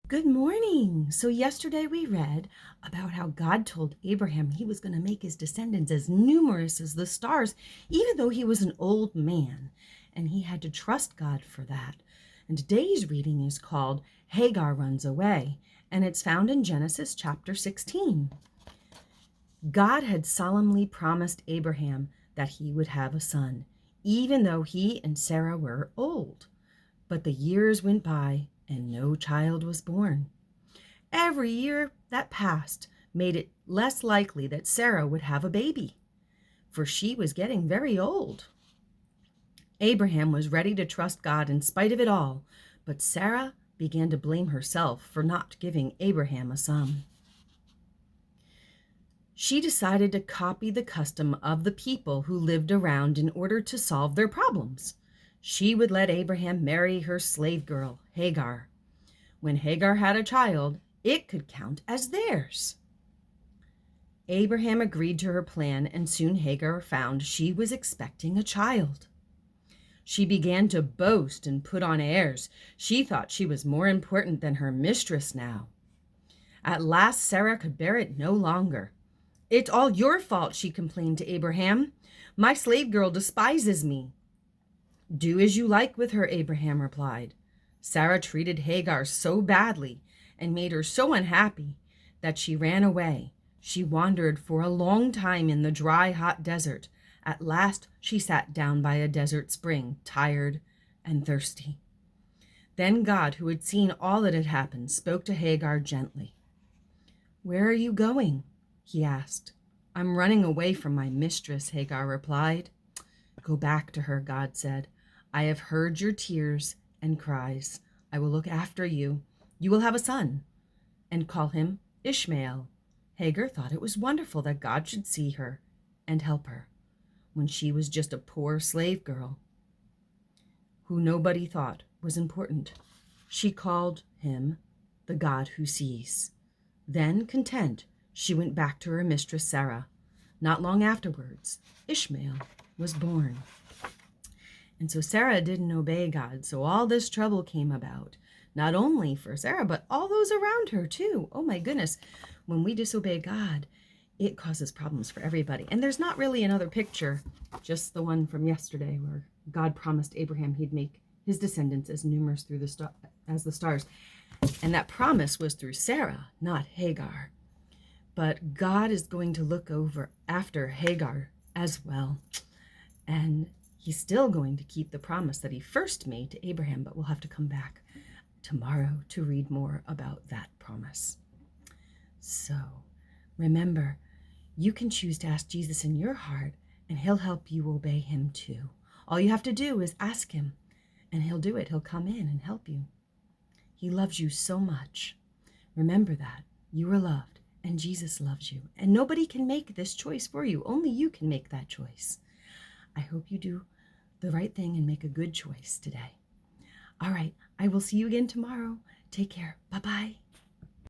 Good morning. So yesterday we read about how God told Abraham he was going to make his descendants as numerous as the stars, even though he was an old man, and he had to trust God for that. And today's reading is called Hagar Runs Away, and it's found in Genesis chapter 16. God had solemnly promised Abraham that he would have a son, even though he and Sarah were old. But the years went by and no child was born. Every year that passed made it less likely that Sarah would have a baby, for she was getting very old. Abraham was ready to trust God in spite of it all, but Sarah began to blame herself for not giving Abraham a son. She decided to copy the custom of the people who lived around in order to solve their problems. She would let Abraham marry her slave girl, Hagar. When Hagar had a child, it could count as theirs. Abraham agreed to her plan, and soon Hagar found she was expecting a child. She began to boast and put on airs. She thought she was more important than her mistress now. At last, Sarah could bear it no longer. "It's all your fault," she complained to Abraham. "My slave girl despises me." "Do as you like with her," Abraham replied. Sarah treated Hagar so badly and made her so unhappy that she ran away. She wandered for a long time in the dry, hot desert. At last, she sat down by a desert spring, tired and thirsty. Then God, who had seen all that had happened, spoke to Hagar gently. "Where are you going?" he asked. "I'm running away from my mistress," Hagar replied. "Go back to her," God said. "I have heard your tears and cries. I will look after you. You will have a son, and call him Ishmael." Hagar thought it was wonderful that God should see her and help her when she was just a poor slave girl who nobody thought was important. She called him the God who sees. Then, content, she went back to her mistress Sarah. Not long afterwards, Ishmael was born. And so Sarah didn't obey God, so all this trouble came about, not only for Sarah, but all those around her too. Oh my goodness, when we disobey God, it causes problems for everybody. And there's not really another picture, just the one from yesterday where God promised Abraham he'd make his descendants as numerous as the stars. And that promise was through Sarah, not Hagar. But God is going to look over after Hagar as well. And he's still going to keep the promise that he first made to Abraham, but we'll have to come back tomorrow to read more about that promise. So remember, you can choose to ask Jesus in your heart, and he'll help you obey him too. All you have to do is ask him, and he'll do it. He'll come in and help you. He loves you so much. Remember that. You are loved, and Jesus loves you. And nobody can make this choice for you. Only you can make that choice. I hope you do the right thing and make a good choice today. All right, I will see you again tomorrow. Take care. Bye-bye.